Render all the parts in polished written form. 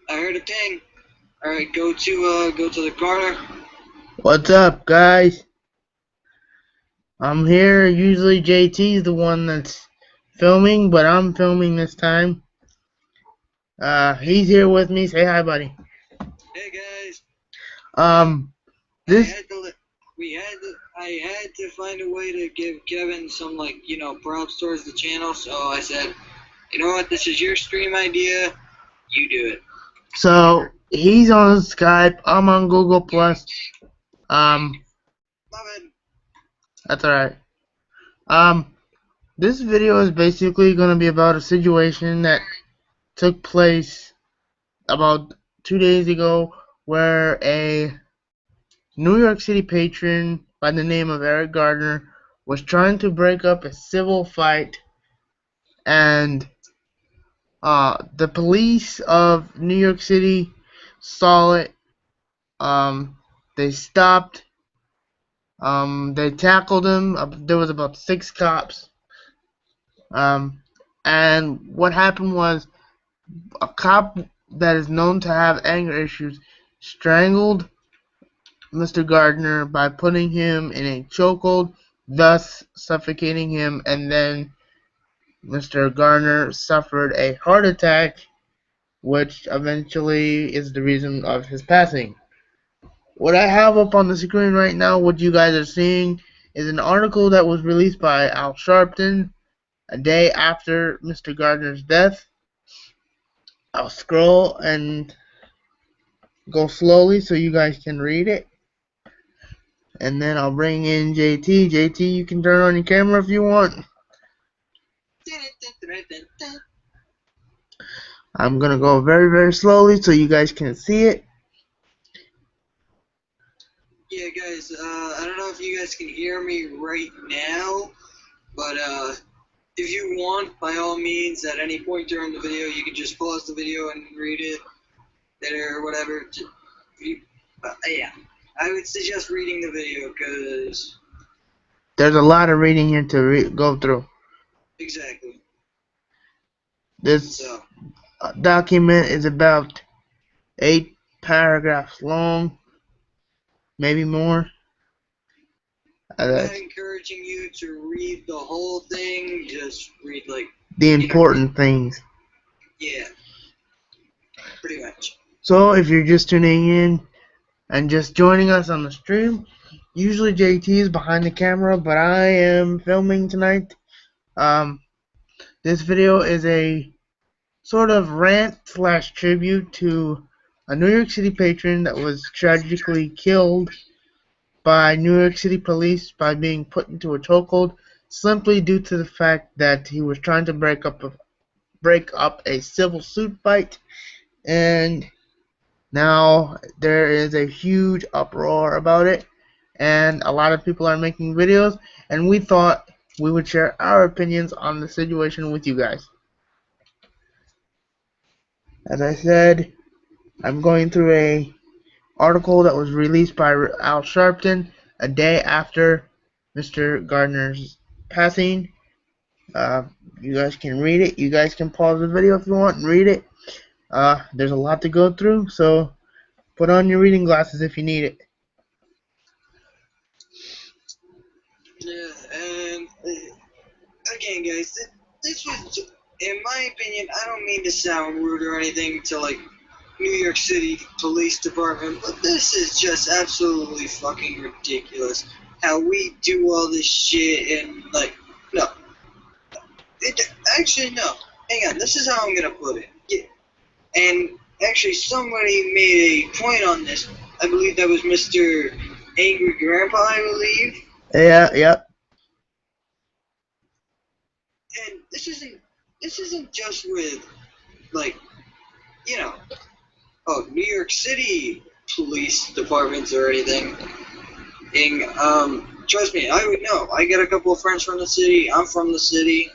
I heard a ping. All right, go to the Garner. What's up, guys? I'm here. Usually JT's the one that's filming, but I'm filming this time. He's here with me. Say hi, buddy. Hey guys, Um, I this had to I had to find a way to give Kevin some props towards the channel. So I said, you know what, this is your stream idea. You do it. so he's on Skype. I'm on Google Plus. Um, Love it. that's alright. Um, this video is basically gonna be about a situation that took place about 2 days ago, where a New York City patron by the name of Erick Garner was trying to break up a civil fight, and the police of New York City saw it. They stopped. They tackled him. There was about 6 cops. And what happened was a cop that is known to have anger issues strangled Mr. Gardner by putting him in a chokehold, thus suffocating him, and then Mr. Garner suffered a heart attack, which eventually is the reason of his passing. What I have up on the screen right now, what you guys are seeing, is an article that was released by Al Sharpton a day after Mr. Gardner's death. I'll scroll and go slowly so you guys can read it. And then I'll bring in JT. JT, you can turn on your camera if you want. I'm gonna go very, very slowly so you guys can see it. Yeah, guys. I don't know if you guys can hear me right now, but if you want, by all means, at any point during the video, you can just pause the video and read it or whatever. Yeah, I would suggest reading the video because There's a lot of reading here to go through. exactly. This So document is about 8 paragraphs long, maybe more. I'm not encouraging you to read the whole thing. Just read the important things. Yeah, pretty much. So if you're just tuning in and just joining us on the stream, usually JT is behind the camera, but I am filming tonight. This video is a sort of rant / tribute to a New York City patron that was tragically killed by New York City police by being put into a chokehold simply due to the fact that he was trying to break up a civil suit fight, and now there is a huge uproar about it, and a lot of people are making videos, and we thought we would share our opinions on the situation with you guys. As I said, I'm going through a article that was released by Al Sharpton a day after Mr. Gardner's passing. You guys can read it. You guys can pause the video if you want and read it. There's a lot to go through, so put on your reading glasses if you need it. Yeah, and again, guys, this was, in my opinion, I don't mean to sound rude or anything to New York City Police Department, but this is just absolutely fucking ridiculous. How we do all this shit and no, actually no. Hang on, this is how I'm gonna put it. Yeah. And actually, somebody made a point on this. I believe that was Mr. Angry Grandpa, I believe. Yeah, yep. And this isn't just with New York City police departments or anything. Trust me, I would know. I got a couple of friends from the city. I'm from the city.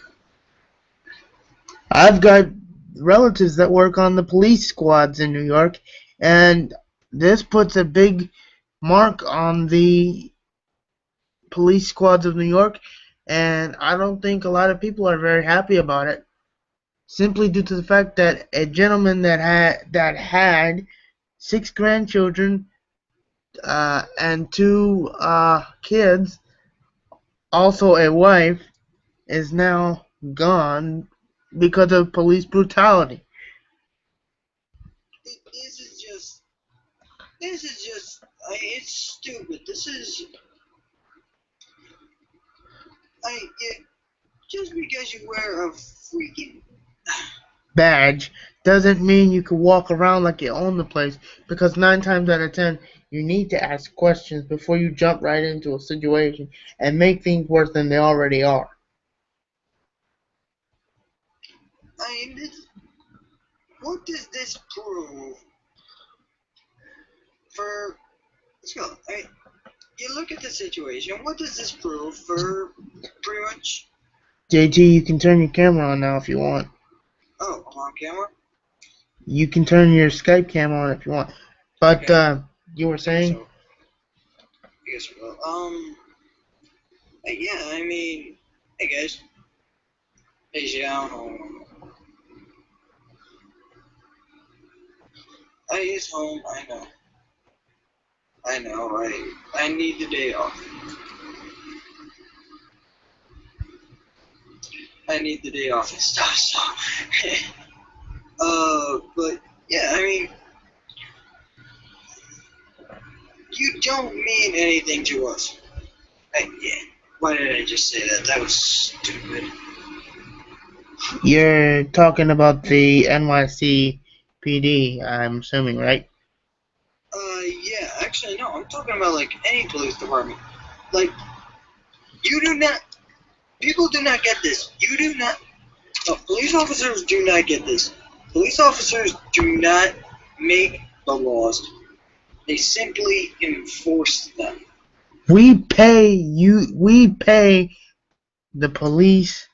I've got relatives that work on the police squads in New York, and this puts a big mark on the police squads of New York, and I don't think a lot of people are very happy about it. simply due to the fact that a gentleman that had 6 grandchildren and 2 kids, also a wife, is now gone because of police brutality. This is just, it's stupid. This is, just because you wear a freaking Badge doesn't mean you can walk around like you own the place, because 9 times out of 10 you need to ask questions before you jump right into a situation and make things worse than they already are. What does this prove for, let's go, you look at the situation, what does this prove for pretty much, JT, you can turn your camera on now if you want. oh, I'm on camera? You can turn your Skype camera on if you want. But, Okay. You were saying? I guess we will. Yeah, I mean, hey guys. Hey, Xiao. He's home, I know. I need the day off. I need the day off and stuff, so. But, yeah, I mean, you don't mean anything to us. Yeah. Why did I just say that? That was stupid. You're talking about the NYCPD, I'm assuming, right? Yeah, actually, no, I'm talking about, like, any police department. Like, people do not get this. No, police officers do not get this. Police officers do not make the laws. They simply enforce them. We pay the police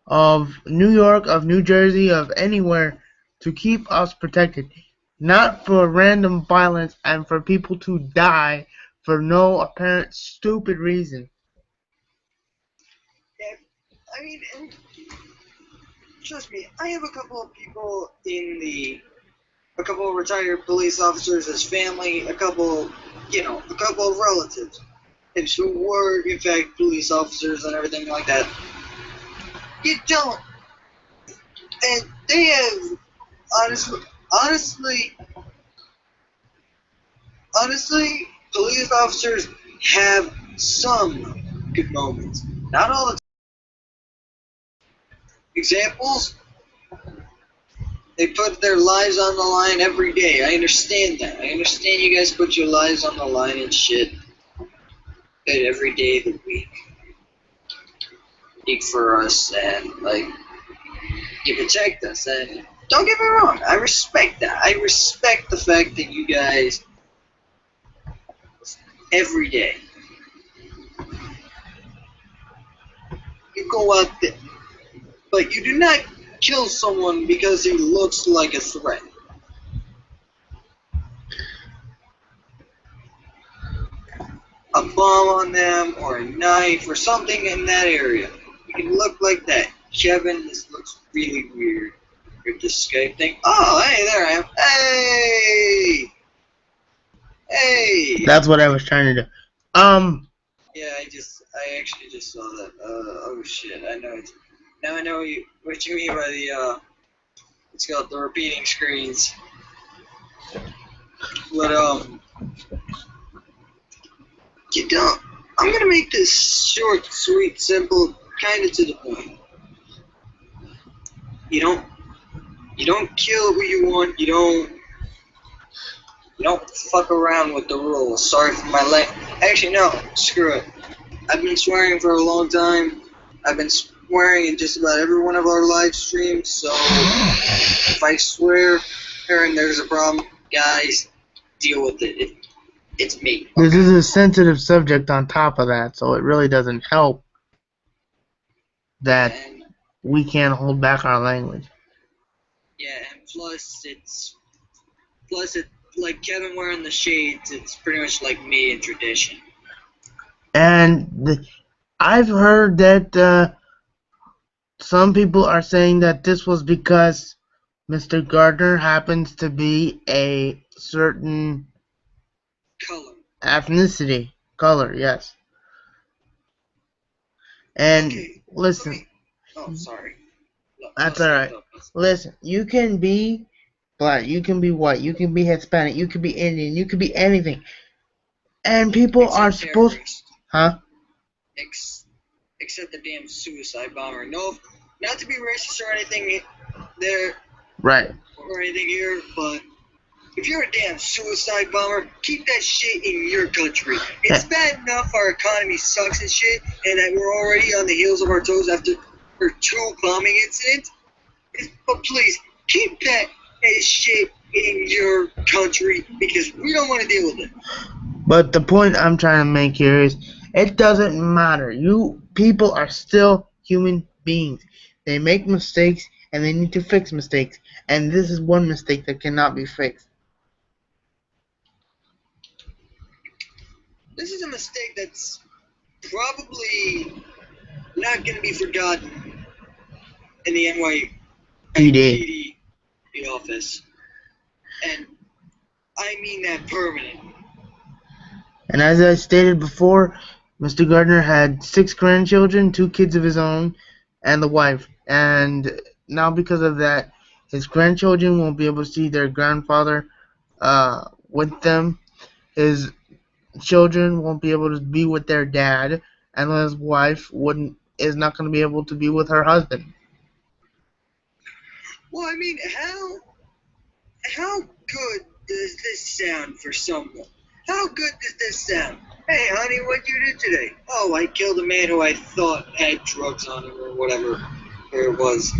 of New York, of New Jersey, of anywhere to keep us protected, not for random violence and for people to die for no apparent stupid reason. Yeah, I mean, and trust me, I have a couple of people a couple of retired police officers as family, a couple of relatives who were, in fact, police officers and everything like that. You don't. And they have, honestly, police officers have some good moments. Not all the time. Examples, they put their lives on the line every day. I understand that. I understand you guys put your lives on the line and shit every day of the week. For us, and like, you protect us, and don't get me wrong, I respect that. I respect the fact that you guys every day you go out there, but you do not kill someone because he looks like a threat. A bomb on them, or a knife, or something in that area. You can look like that. Kevin, this looks really weird. With this Skype thing. Oh, hey, there I am. Hey! Hey! That's what I was trying to do. Yeah, I actually just saw that. Oh shit, I know it. Now I know what you mean by the, it's called the repeating screens. But, you don't, I'm gonna make this short, sweet, simple, kinda to the point. You don't kill who you want, you don't fuck around with the rules. Sorry for my actually, no, screw it. I've been swearing for a long time. I've been swearing in just about every one of our live streams, so if I swear and there's a problem, guys, deal with it. It's me. Okay? This is a sensitive subject on top of that, so it really doesn't help that we can't hold back our language. Yeah, and plus it, like Kevin wearing the shades, it's pretty much like me in tradition. And I've heard that Some people are saying that this was because Mr. Gardner happens to be a certain Color. color, yes. And Okay, let listen, me. Oh, sorry. that's Let's alright. up. Listen, you can be black, you can be white, you can be Hispanic, you can be Indian, you can be anything. And people are Except supposed, terrorist. huh? Except the damn suicide bomber. No, not to be racist or anything there Right. or anything here, but if you're a damn suicide bomber, keep that shit in your country. It's bad enough our economy sucks and shit, and that we're already on the heels of our toes after 2 bombing incidents. But please, keep that shit in your country because we don't want to deal with it. But the point I'm trying to make here is it doesn't matter. You people are still human beings. They make mistakes and they need to fix mistakes. And this is one mistake that cannot be fixed. This is a mistake that's probably not going to be forgotten in the NYPD office. And I mean that permanent. And as I stated before, Mr. Gardner had 6 grandchildren, 2 kids of his own, and the wife. And now because of that, his grandchildren won't be able to see their grandfather with them. His children won't be able to be with their dad, and his wife is not going to be able to be with her husband. Well, I mean, how good does this sound for someone? How good does this sound? Hey, honey, what'd you do today? Oh, I killed a man who I thought had drugs on him or whatever it was.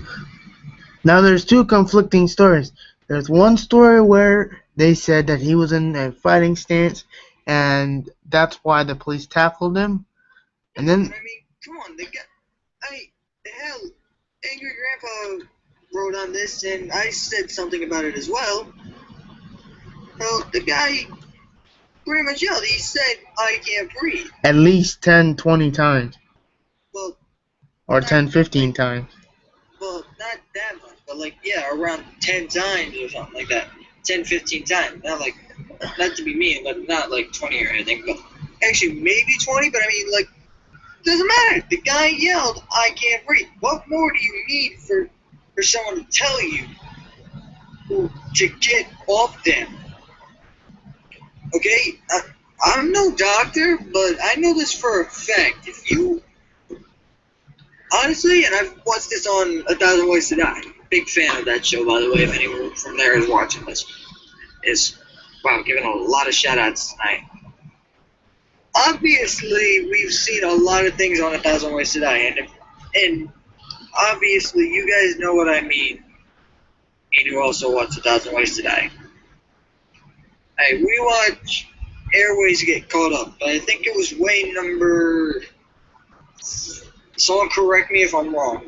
Now, there's 2 conflicting stories. There's one story where they said that he was in a fighting stance, and that's why the police tackled him. And then, I mean, come on, hell, Angry Grandpa wrote on this, and I said something about it as well. Well, the guy pretty much yelled. He said, "I can't breathe." at least 10, 20 times. Well, or 10, 15 times. Well, not that much, but yeah, around 10 times or something like that. 10, 15 times. Not to be mean, but not 20 or anything. But actually, maybe 20, but I mean, doesn't matter. The guy yelled, "I can't breathe." What more do you need for someone to tell you to get off them? Okay? I'm no doctor, but I know this for a fact. If you honestly, and I've watched this on 1,000 Ways to Die. Big fan of that show, by the way, if anyone from there is watching this. Wow, giving a lot of shout-outs tonight. Obviously, we've seen a lot of things on 1,000 Ways to Die, and obviously, you guys know what I mean. And you also watch 1,000 Ways to Die. Hey, we watch Airways get caught up. I think it was way number... Someone correct me if I'm wrong.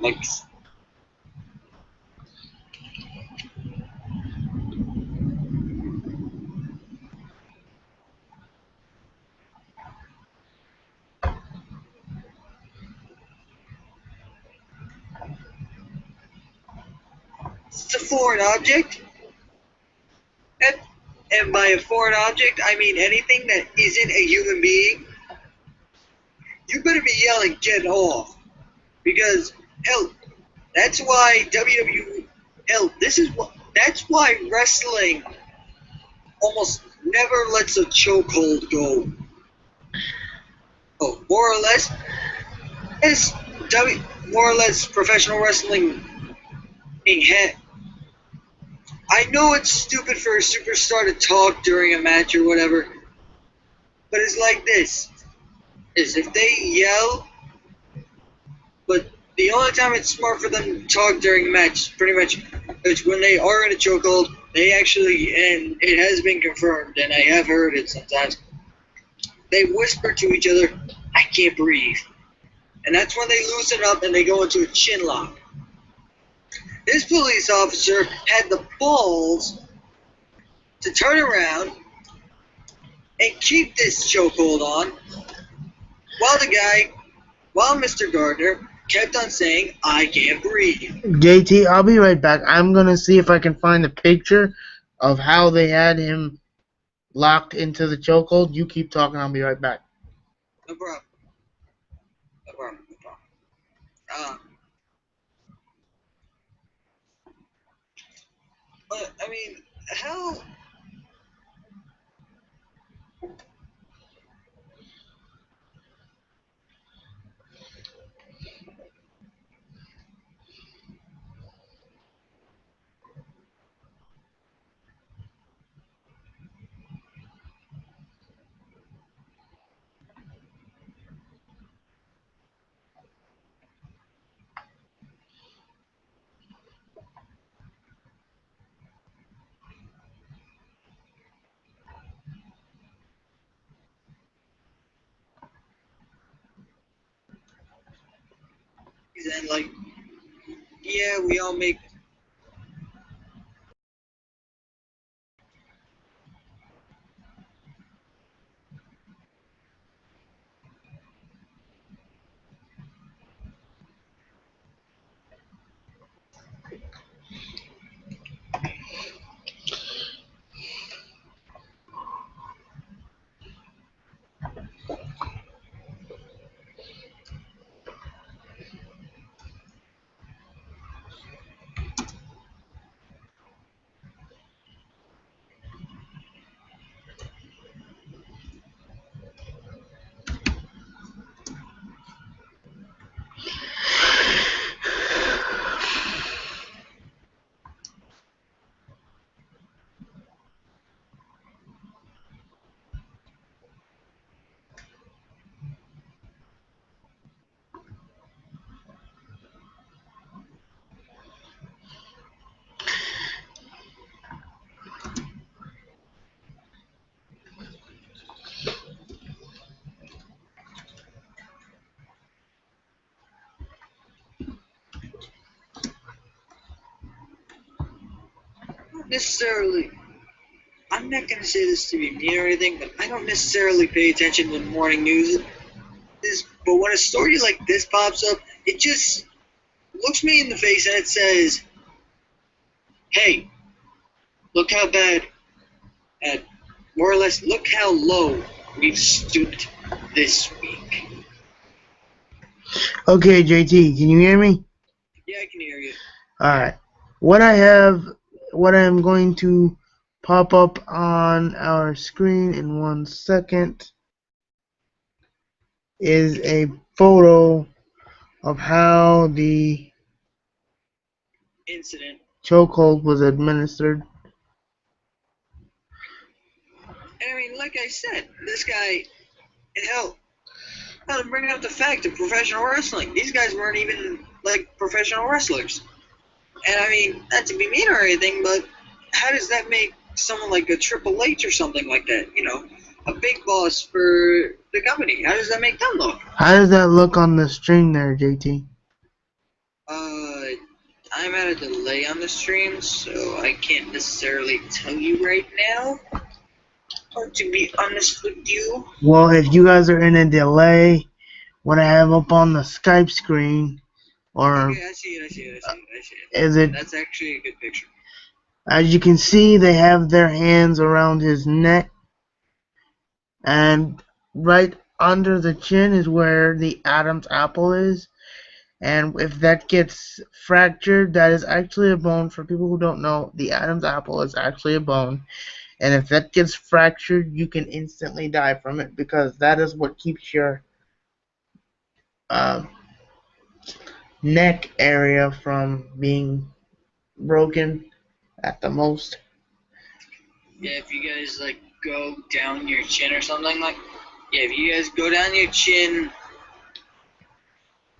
It's a foreign object. And by a foreign object, I mean anything that isn't a human being. You better be yelling, "Get off!" Because hell, that's why WWE. Hell, that's why wrestling almost never lets a chokehold go. Oh, more or less, as more or less professional wrestling being had. I know it's stupid for a superstar to talk during a match or whatever, but it's like this: is if they yell, but the only time it's smart for them to talk during a match, pretty much, is when they are in a chokehold. They actually, and it has been confirmed, and I have heard it sometimes, they whisper to each other, "I can't breathe." And that's when they loosen up and they go into a chin lock. This police officer had the balls to turn around and keep this chokehold on while Mr. Gardner kept on saying, I can't breathe. JT, I'll be right back. I'm gonna see if I can find a picture of how they had him locked into the chokehold. You keep talking, I'll be right back. No problem. No problem. No problem. But, I mean, how... And, like, yeah, we all make... necessarily... I'm not going to say this to be mean or anything, but I don't necessarily pay attention to the morning news. But when a story like this pops up, it just looks me in the face and it says, hey, look how bad, and more or less, look how low we've stooped this week. Okay, JT, can you hear me? Yeah, I can hear you. Alright. What I'm going to pop up on our screen in 1 second is a photo of how the Incident. chokehold was administered. And I mean, like I said, this guy, hell, I'm bringing up the fact of professional wrestling. These guys weren't even, like, professional wrestlers. And I mean, not to be mean or anything, but how does that make someone like a Triple H or something like that, you know, a big boss for the company? How does that make them look? How does that look on the stream there, JT? I'm at a delay on the stream, so I can't necessarily tell you right now. Or to be honest with you. Well, if you guys are in a delay, what I have up on the Skype screen, or okay, I see it. is it? That's actually a good picture. As you can see, they have their hands around his neck, and right under the chin is where the Adam's apple is. And if that gets fractured, that is actually a bone. For people who don't know, the Adam's apple is actually a bone. And if that gets fractured, you can instantly die from it, because that is what keeps your neck area from being broken at the most. Yeah, if you guys, like, go down your chin or something like... Yeah, if you guys go down your chin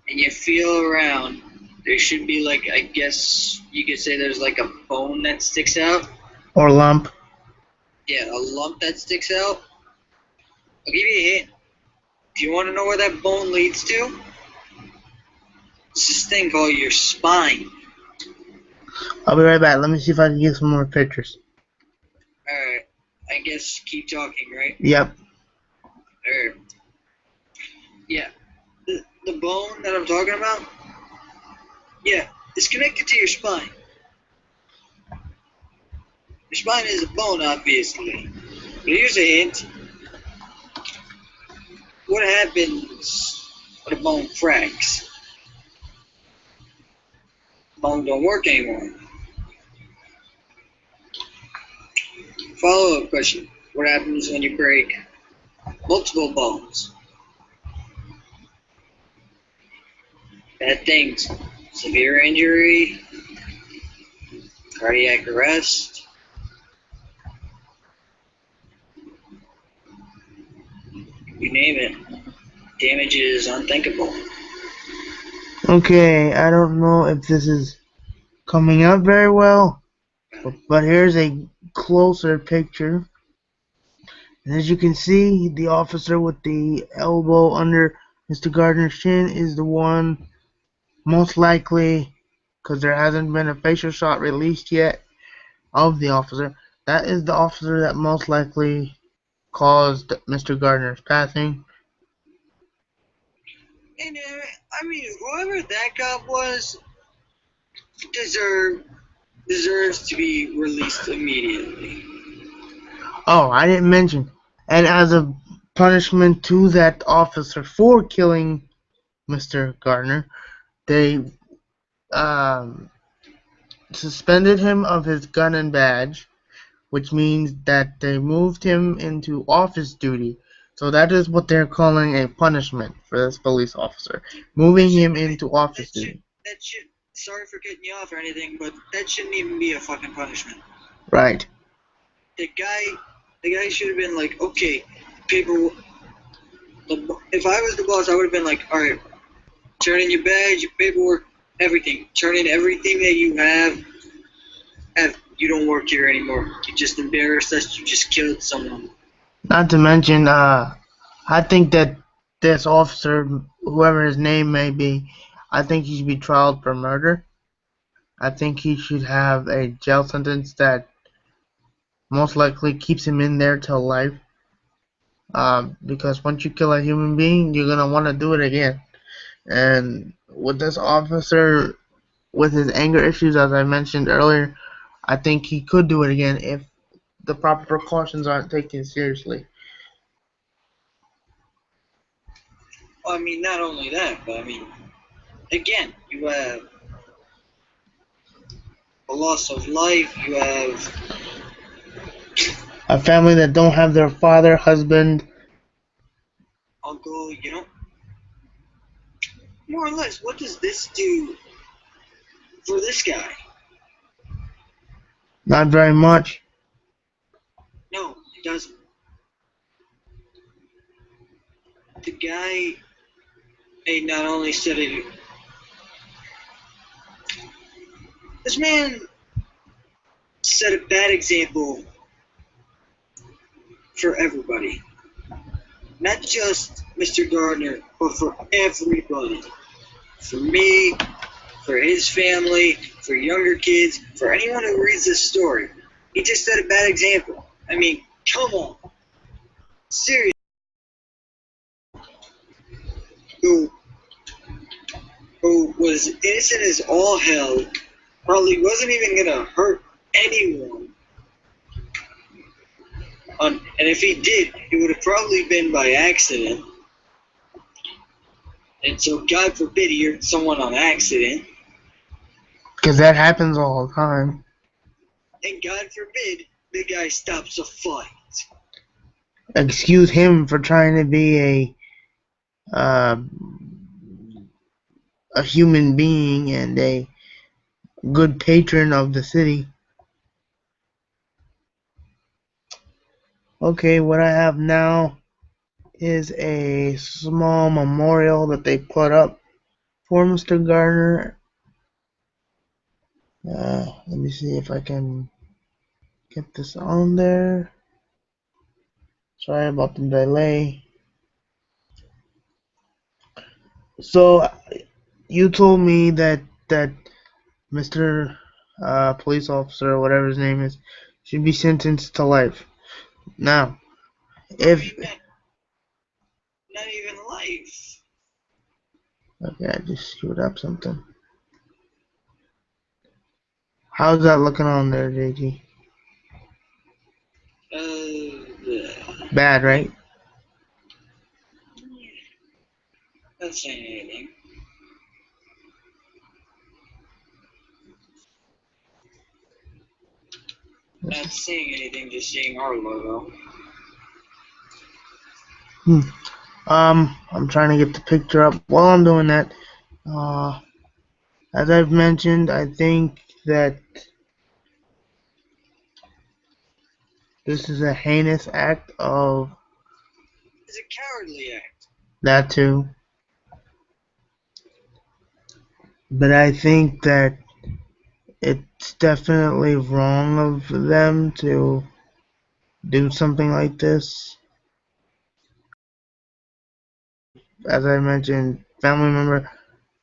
and you feel around, there should be, like, I guess you could say there's, like, a bone that sticks out. Or lump. Yeah, a lump that sticks out. I'll give you a hint. If you want to know where that bone leads to, it's this thing called your spine. I'll be right back. Let me see if I can get some more pictures. Alright, I guess keep talking, right? Yep. Alright. Yeah. The bone that I'm talking about, Yeah, it's connected to your spine. Your spine is a bone, obviously. But here's a hint. What happens when a bone cracks? The bone don't work anymore. Follow-up question. What happens when you break multiple bones? Bad things. Severe injury, cardiac arrest, you name it. Damage is unthinkable. Okay, I don't know if this is coming up very well, but here's a closer picture. And as you can see, the officer with the elbow under Mr. Gardner's chin is the one most likely, because there hasn't been a facial shot released yet of the officer, that is the officer that most likely caused Mr. Gardner's passing. And I mean, whoever that cop was deserves to be released immediately. Oh, I didn't mention. And as a punishment to that officer for killing Mr. Gardner, they suspended him of his gun and badge, which means that they moved him into office duty. So that is what they're calling a punishment for this police officer, moving him into office duty. That should. Sorry for cutting you off or anything, but that shouldn't even be a fucking punishment. Right. The guy should have been like, okay, paper. If I was the boss, I would have been like, all right, turn in your badge, your paperwork, everything. Turn in everything that you have. You don't work here anymore. You just embarrassed us. You just killed someone. Not to mention, I think that this officer, whoever his name may be, I think he should be tried for murder. I think he should have a jail sentence that most likely keeps him in there till life. Because once you kill a human being, you're gonna want to do it again. And with this officer, with his anger issues, as I mentioned earlier, I think he could do it again if the proper precautions aren't taken seriously. I mean, not only that, but I mean, again, you have a loss of life. You have A family that don't have their father, husband. uncle. More or less, what does this do for this guy? Not very much. No, it doesn't. The guy may not only set it. This man set a bad example for everybody. Not just Mr. Gardner, but for everybody. For me, for his family, for younger kids, for anyone who reads this story. He just set a bad example. I mean, come on. Seriously. Who was innocent as all hell, probably wasn't even gonna hurt anyone. And if he did, it would have probably been by accident. And so, God forbid he hurt someone on accident. Because that happens all the time. And God forbid the guy stops a fight. Excuse him for trying to be uh, a human being and a good patron of the city. Okay, what I have now is a small memorial that they put up for Mr. Garner. Let me see if I can get this on there. Sorry about the delay. So you told me that Mr. Police officer, or whatever his name is, should be sentenced to life. Now, if not even life. okay, I just screwed up something. How's that looking on there, JT? Bad, right? Not saying anything. Not seeing anything, just seeing our logo. I'm trying to get the picture up. While I'm doing that, as I've mentioned, I think that this is a heinous act of It's a cowardly act. that too. But I think that it's definitely wrong of them to do something like this. As I mentioned, family member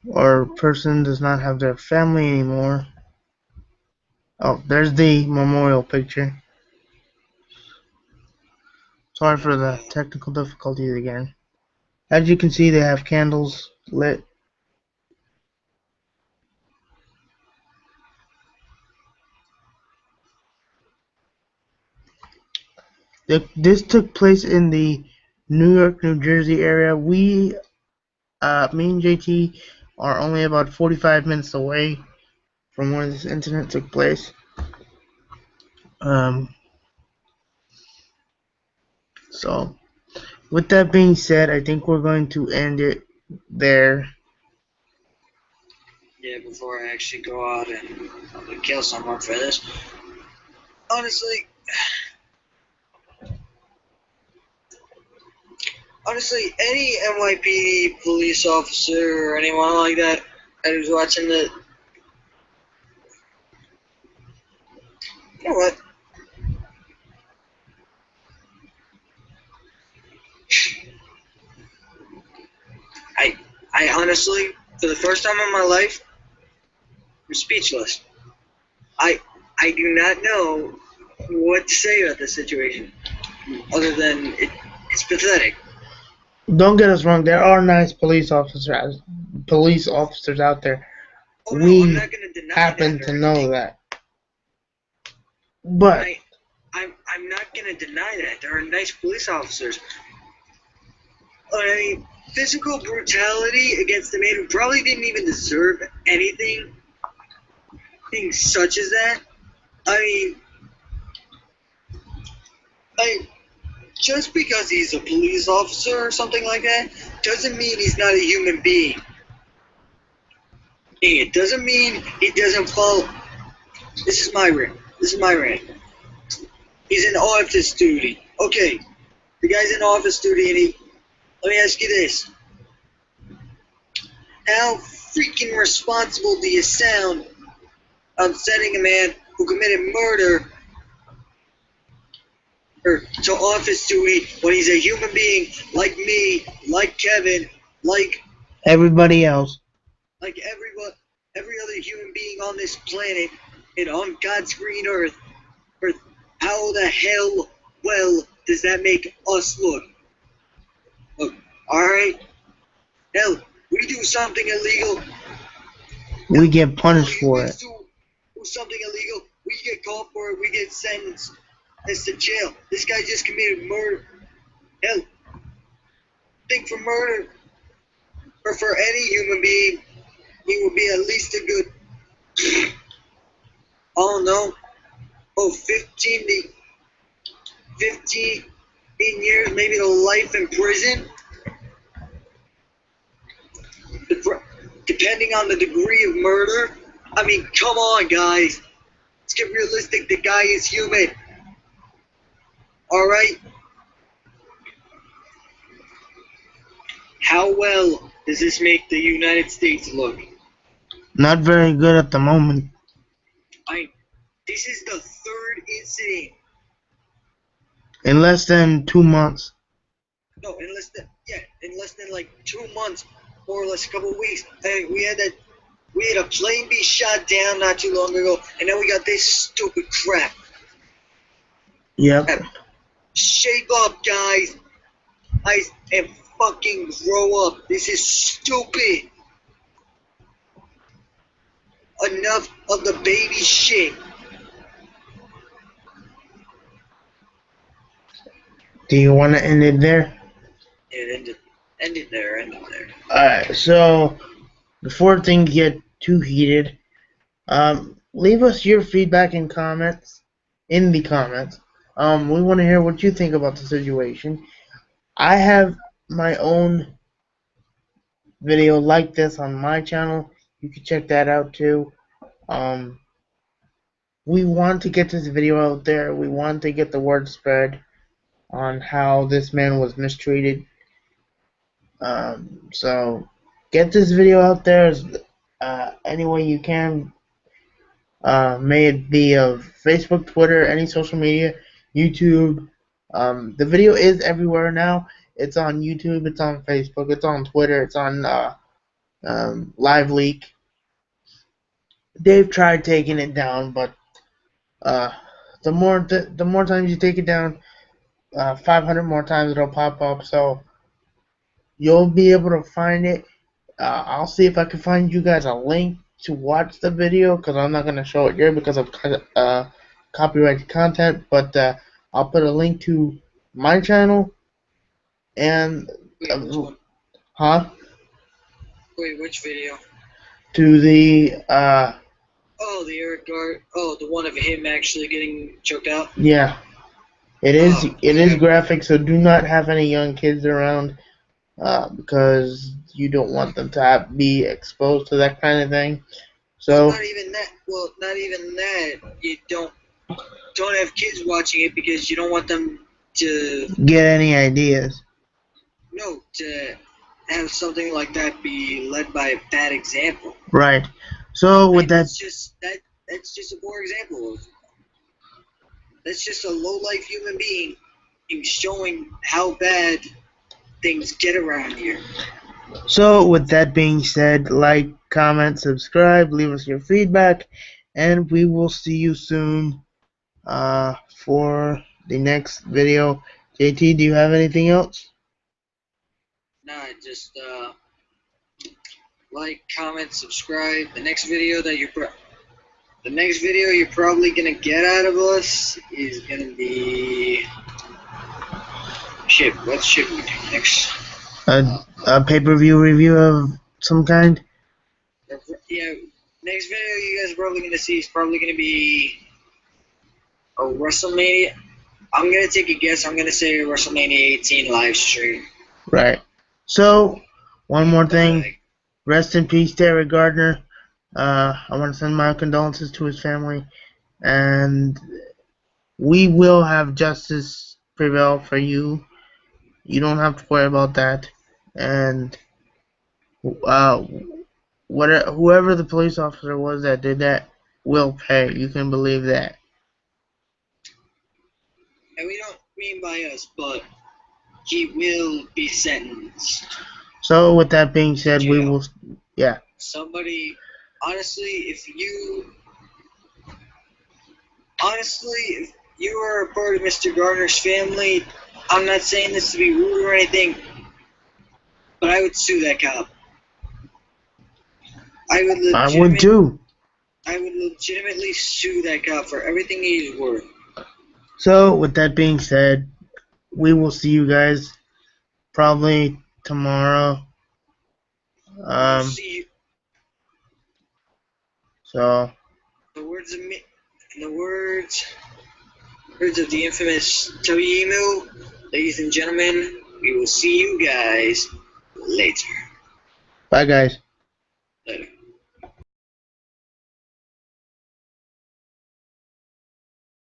or person does not have their family anymore. Oh, there's the memorial picture. Sorry for the technical difficulties again. As you can see, they have candles lit. This took place in the New York, New Jersey area. Me and JT are only about 45 minutes away from where this incident took place. So, with that being said, I think we're going to end it there. Yeah, before I actually go out and kill someone for this. Honestly, any NYPD police officer or anyone like that who's watching the, you know what? I honestly, for the first time in my life, I'm speechless. I do not know what to say about this situation, other than it's pathetic. Don't get us wrong. There are nice police officers out there. Oh, no, We I'm not gonna deny happen that to or know anything. that, but I'm not gonna deny that there are nice police officers. I mean, physical brutality against a man who probably didn't even deserve anything such as that. I mean, just because he's a police officer or something like that doesn't mean he's not a human being. It doesn't mean he doesn't follow. This is my rant. He's in office duty. Okay, the guy's in office duty, and let me ask you this: how freaking responsible do you sound on sending a man who committed murder to office duty when he's a human being like me, like Kevin, like everybody else, like every other human being on this planet and on God's green earth? How the hell well does that make us look? Look, alright? Hell, we do something illegal. we get punished for it. Do something illegal, we get caught for it, we get sentenced to jail. This guy just committed murder. Hell, think for murder, or for any human being, he would be at least a good, oh no, 15 years, maybe to life in prison. Depending on the degree of murder. I mean, come on, guys. Let's get realistic. The guy is human. Alright? How well does this make the United States look? Not very good at the moment. This is the third incident. In less than 2 months. No, in less than like 2 months, more or less a couple of weeks. We had a plane be shot down not too long ago, and now we got this stupid crap. Yep. Shape up, guys. And fucking grow up. This is stupid. enough of the baby shit. Do you want to end it there? It ended there. Alright, so before things get too heated, leave us your feedback and comments in the comments. We want to hear what you think about the situation. I have my own video like this on my channel. You can check that out too. We want to get this video out there. We want to get the word spread on how this man was mistreated. So get this video out there any way you can. May it be of Facebook, Twitter, any social media, YouTube. The video is everywhere now. It's on YouTube, it's on Facebook, it's on Twitter, it's on Live Leak. They've tried taking it down, but the more times you take it down, 500 more times it'll pop up. So you'll be able to find it. I'll see if I can find you guys a link to watch the video, because I'm not going to show it here because of copyrighted content, but I'll put a link to my channel and Wait, which one? Wait, which video? To the oh, the Erick Garner. Oh, the one of him actually getting choked out. Yeah, it is graphic, so do not have any young kids around, because you don't want them to be exposed to that kind of thing. So not even that. Well, not even that. You don't have kids watching it because you don't want them to get any ideas. No, to have something like that be led by a bad example. Right. So with that's just a poor example. That's just a low-life human being showing how bad things get around here. So with that being said, like, comment, subscribe, leave us your feedback, and we will see you soon for the next video. JT, do you have anything else? Nah, just like, comment, subscribe. The next video you're probably gonna get out of us is gonna be shit. What should we do next? A pay-per-view review of some kind? Yeah, next video you guys are probably going to see is probably going to be a WrestleMania. I'm going to take a guess. I'm going to say a WrestleMania 18 live stream. Right. So, one more thing. Rest in peace to Erick Garner. I want to send my condolences to his family. And we will have justice prevail for you. You don't have to worry about that. And whoever the police officer was that did that will pay. You can believe that. And we don't mean by us, but he will be sentenced. So with that being said, we will, yeah. Somebody, honestly, if you are a part of Mr. Garner's family, I'm not saying this to be rude or anything, but I would sue that cop. I would too. I would legitimately sue that cop for everything he's worth. So, with that being said, we will see you guys probably tomorrow. See you. So, the words of the infamous Toyimu, ladies and gentlemen, we will see you guys later. Bye, guys.